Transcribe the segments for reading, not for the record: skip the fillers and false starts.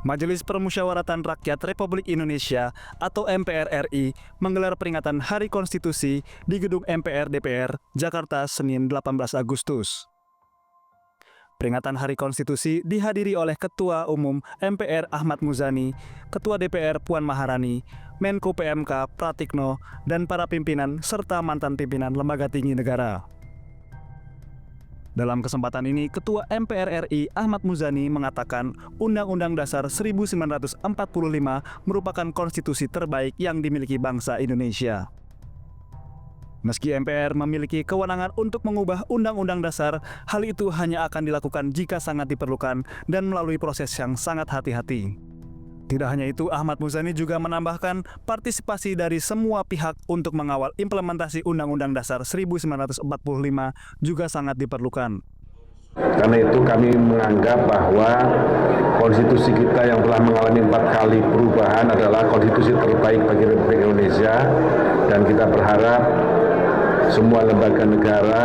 Majelis Permusyawaratan Rakyat Republik Indonesia atau MPR RI menggelar peringatan Hari Konstitusi di Gedung MPR DPR, Jakarta, Senin 18 Agustus. Peringatan Hari Konstitusi dihadiri oleh Ketua Umum MPR Ahmad Muzani, Ketua DPR Puan Maharani, Menko PMK Pratikno, dan para pimpinan serta mantan pimpinan lembaga tinggi negara. Dalam kesempatan ini, Ketua MPR RI Ahmad Muzani mengatakan Undang-Undang Dasar 1945 merupakan konstitusi terbaik yang dimiliki bangsa Indonesia. Meski MPR memiliki kewenangan untuk mengubah Undang-Undang Dasar, hal itu hanya akan dilakukan jika sangat diperlukan dan melalui proses yang sangat hati-hati. Tidak hanya itu, Ahmad Muzani juga menambahkan partisipasi dari semua pihak untuk mengawal implementasi Undang-Undang Dasar 1945 juga sangat diperlukan. Karena itu kami menganggap bahwa konstitusi kita yang telah mengalami 4 kali perubahan adalah konstitusi terbaik bagi Republik Indonesia, dan kita berharap semua lembaga negara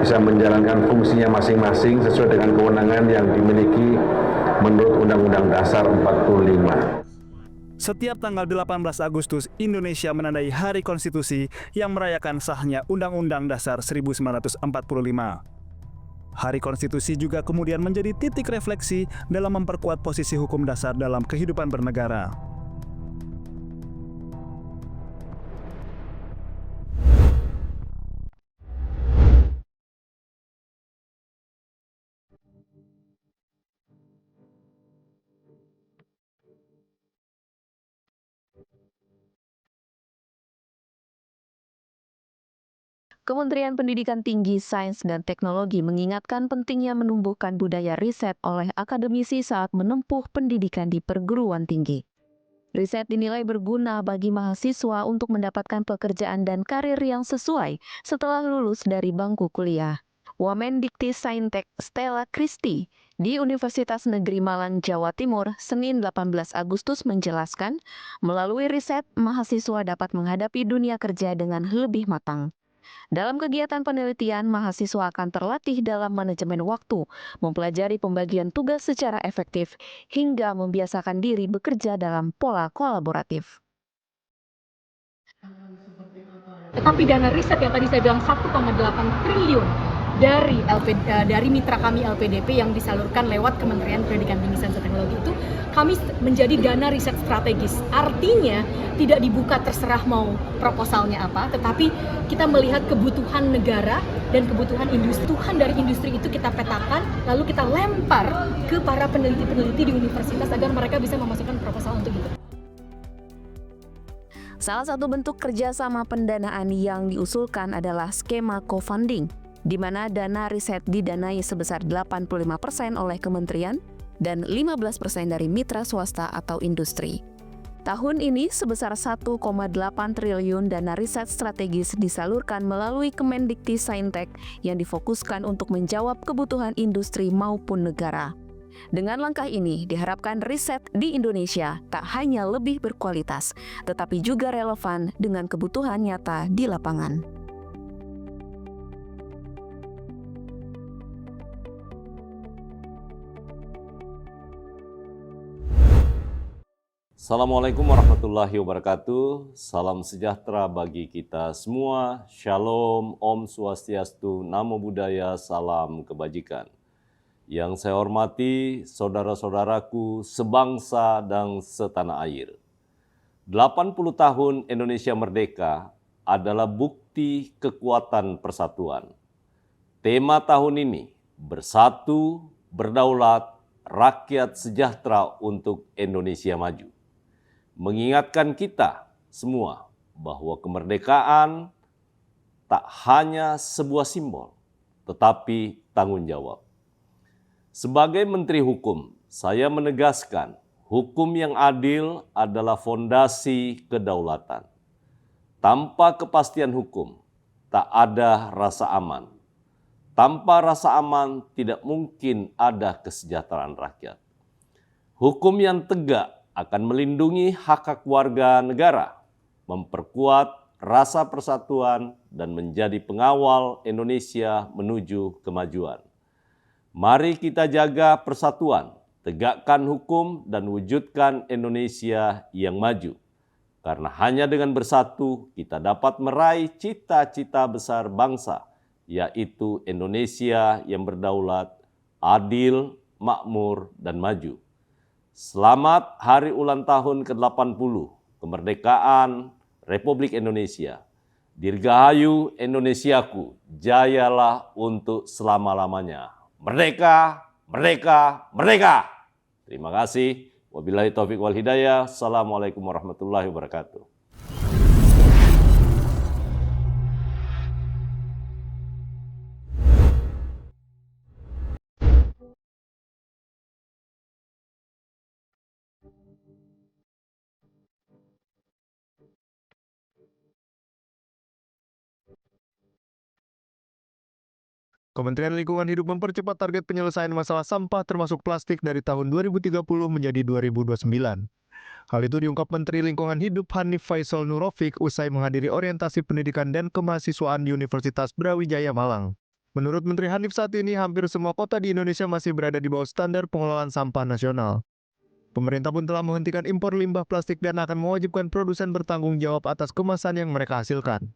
bisa menjalankan fungsinya masing-masing sesuai dengan kewenangan yang dimiliki menurut Undang-Undang Dasar 45. Setiap tanggal 18 Agustus, Indonesia menandai Hari Konstitusi yang merayakan sahnya Undang-Undang Dasar 1945. Hari Konstitusi juga kemudian menjadi titik refleksi dalam memperkuat posisi hukum dasar dalam kehidupan bernegara. Kementerian Pendidikan Tinggi, Sains, dan Teknologi mengingatkan pentingnya menumbuhkan budaya riset oleh akademisi saat menempuh pendidikan di perguruan tinggi. Riset dinilai berguna bagi mahasiswa untuk mendapatkan pekerjaan dan karir yang sesuai setelah lulus dari bangku kuliah. Wamendikti-Saintek Stella Christy di Universitas Negeri Malang, Jawa Timur, Senin 18 Agustus menjelaskan, melalui riset, mahasiswa dapat menghadapi dunia kerja dengan lebih matang. Dalam kegiatan penelitian, mahasiswa akan terlatih dalam manajemen waktu, mempelajari pembagian tugas secara efektif, hingga membiasakan diri bekerja dalam pola kolaboratif. Tetapi dana riset yang tadi saya bilang 1,8 triliun dari mitra kami LPDP yang disalurkan lewat Kementerian Pendidikan Tinggi, Sains, dan Teknologi itu kami menjadi dana riset strategis. Artinya tidak dibuka terserah mau proposalnya apa, tetapi kita melihat kebutuhan negara dan kebutuhan industri. Kebutuhan dari industri itu kita petakan, lalu kita lempar ke para peneliti-peneliti di universitas agar mereka bisa memasukkan proposal untuk itu. Salah satu bentuk kerjasama pendanaan yang diusulkan adalah skema co-funding, di mana dana riset didanai sebesar 85% oleh kementerian dan 15% dari mitra swasta atau industri. Tahun ini sebesar 1,8 triliun dana riset strategis disalurkan melalui Kemendikti-Saintek yang difokuskan untuk menjawab kebutuhan industri maupun negara. Dengan langkah ini, diharapkan riset di Indonesia tak hanya lebih berkualitas, tetapi juga relevan dengan kebutuhan nyata di lapangan. Assalamualaikum warahmatullahi wabarakatuh. Salam sejahtera bagi kita semua. Shalom, Om Swastiastu, Namo Buddhaya, salam kebajikan. Yang saya hormati saudara-saudaraku sebangsa dan setanah air. 80 tahun Indonesia merdeka adalah bukti kekuatan persatuan. Tema tahun ini, bersatu, berdaulat, rakyat sejahtera untuk Indonesia maju. Mengingatkan kita semua bahwa kemerdekaan tak hanya sebuah simbol, tetapi tanggung jawab. Sebagai Menteri Hukum, saya menegaskan hukum yang adil adalah fondasi kedaulatan. Tanpa kepastian hukum, tak ada rasa aman. Tanpa rasa aman, tidak mungkin ada kesejahteraan rakyat. Hukum yang tegak akan melindungi hak-hak warga negara, memperkuat rasa persatuan, dan menjadi pengawal Indonesia menuju kemajuan. Mari kita jaga persatuan, tegakkan hukum, dan wujudkan Indonesia yang maju. Karena hanya dengan bersatu kita dapat meraih cita-cita besar bangsa, yaitu Indonesia yang berdaulat, adil, makmur, dan maju. Selamat Hari Ulang Tahun ke-80 Kemerdekaan Republik Indonesia. Dirgahayu Indonesiaku, jayalah untuk selama-lamanya. Merdeka, merdeka, merdeka. Terima kasih. Wabillahi taufiq wal hidayah. Assalamualaikum warahmatullahi wabarakatuh. Kementerian Lingkungan Hidup mempercepat target penyelesaian masalah sampah termasuk plastik dari tahun 2030 menjadi 2029. Hal itu diungkap Menteri Lingkungan Hidup Hanif Faisal Nurofik usai menghadiri orientasi pendidikan dan kemahasiswaan di Universitas Brawijaya Malang. Menurut Menteri Hanif, saat ini hampir semua kota di Indonesia masih berada di bawah standar pengelolaan sampah nasional. Pemerintah pun telah menghentikan impor limbah plastik dan akan mewajibkan produsen bertanggung jawab atas kemasan yang mereka hasilkan.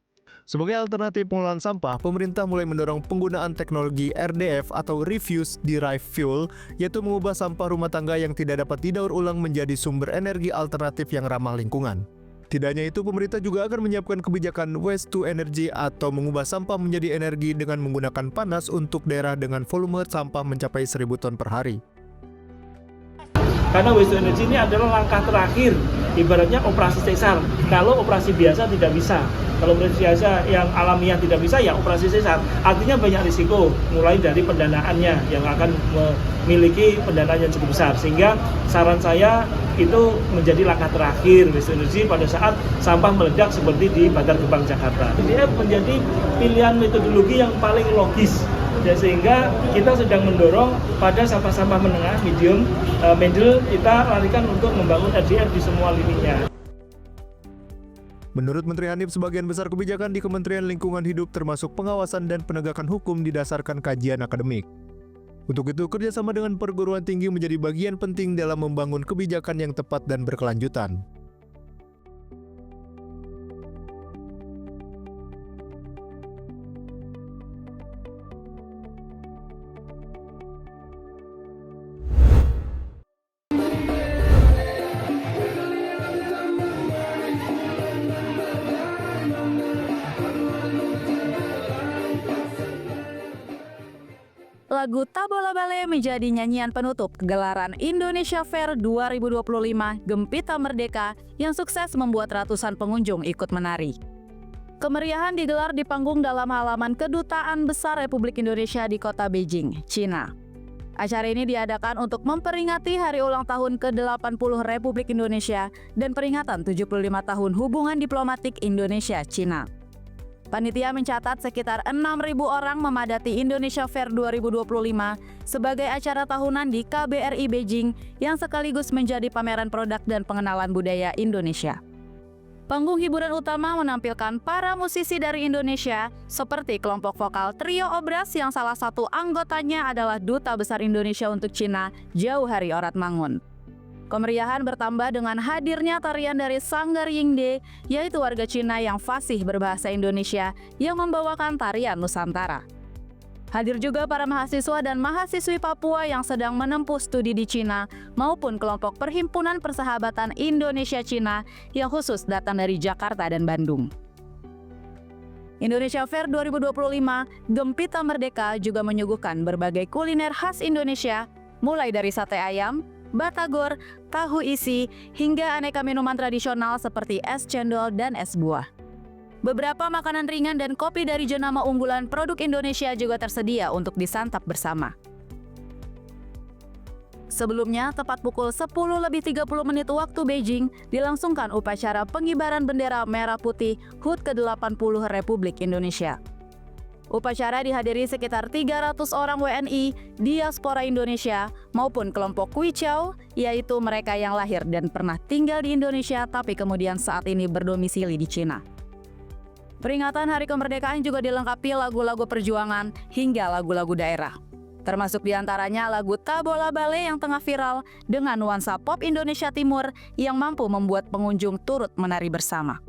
Sebagai alternatif pengelolaan sampah, pemerintah mulai mendorong penggunaan teknologi RDF atau Refuse Derived Fuel, yaitu mengubah sampah rumah tangga yang tidak dapat didaur ulang menjadi sumber energi alternatif yang ramah lingkungan. Tidak hanya itu, pemerintah juga akan menyiapkan kebijakan Waste to Energy atau mengubah sampah menjadi energi dengan menggunakan panas untuk daerah dengan volume sampah mencapai 1.000 ton per hari. Karena waste to energy ini adalah langkah terakhir, ibaratnya operasi sesar. Kalau operasi biasa tidak bisa, kalau operasi biasa yang alamiah tidak bisa, ya operasi sesar. Artinya banyak risiko, mulai dari pendanaannya yang akan memiliki pendanaan yang cukup besar. Sehingga saran saya itu menjadi langkah terakhir waste to energy pada saat sampah meledak seperti di Bantar Gebang, Jakarta. RDF menjadi pilihan metodologi yang paling logis. Ya, sehingga kita sedang mendorong pada sampah-sampah menengah, medium, middle, kita larikan untuk membangun RDF di semua lininya. Menurut Menteri Hanif, sebagian besar kebijakan di Kementerian Lingkungan Hidup termasuk pengawasan dan penegakan hukum didasarkan kajian akademik. Untuk itu, kerjasama dengan perguruan tinggi menjadi bagian penting dalam membangun kebijakan yang tepat dan berkelanjutan. Lagu Tabola Bale menjadi nyanyian penutup gelaran Indonesia Fair 2025 Gempita Merdeka yang sukses membuat ratusan pengunjung ikut menari. Kemeriahan digelar di panggung dalam halaman Kedutaan Besar Republik Indonesia di kota Beijing, China. Acara ini diadakan untuk memperingati hari ulang tahun ke-80 Republik Indonesia dan peringatan 75 tahun hubungan diplomatik Indonesia-China. Panitia mencatat sekitar 6.000 orang memadati Indonesia Fair 2025 sebagai acara tahunan di KBRI Beijing yang sekaligus menjadi pameran produk dan pengenalan budaya Indonesia. Panggung hiburan utama menampilkan para musisi dari Indonesia seperti kelompok vokal Trio Obras yang salah satu anggotanya adalah Duta Besar Indonesia untuk Cina, Jauhari Oratmangun. Kemeriahan bertambah dengan hadirnya tarian dari Sanggar Yingde, yaitu warga Cina yang fasih berbahasa Indonesia yang membawakan tarian Nusantara. Hadir juga para mahasiswa dan mahasiswi Papua yang sedang menempuh studi di Cina maupun kelompok Perhimpunan Persahabatan Indonesia-Cina yang khusus datang dari Jakarta dan Bandung. Indonesia Fair 2025 Gempita Merdeka juga menyuguhkan berbagai kuliner khas Indonesia, mulai dari sate ayam, batagor, tahu isi, hingga aneka minuman tradisional seperti es cendol dan es buah. Beberapa makanan ringan dan kopi dari jenama unggulan produk Indonesia juga tersedia untuk disantap bersama. Sebelumnya, tepat pukul 10:30 waktu Beijing, dilangsungkan upacara pengibaran bendera merah putih HUT ke-80 Republik Indonesia. Upacara dihadiri sekitar 300 orang WNI, diaspora Indonesia, maupun kelompok Kuicau, yaitu mereka yang lahir dan pernah tinggal di Indonesia tapi kemudian saat ini berdomisili di Cina. Peringatan Hari Kemerdekaan juga dilengkapi lagu-lagu perjuangan hingga lagu-lagu daerah. termasuk diantaranya lagu Tabola Bale yang tengah viral dengan nuansa pop Indonesia Timur yang mampu membuat pengunjung turut menari bersama.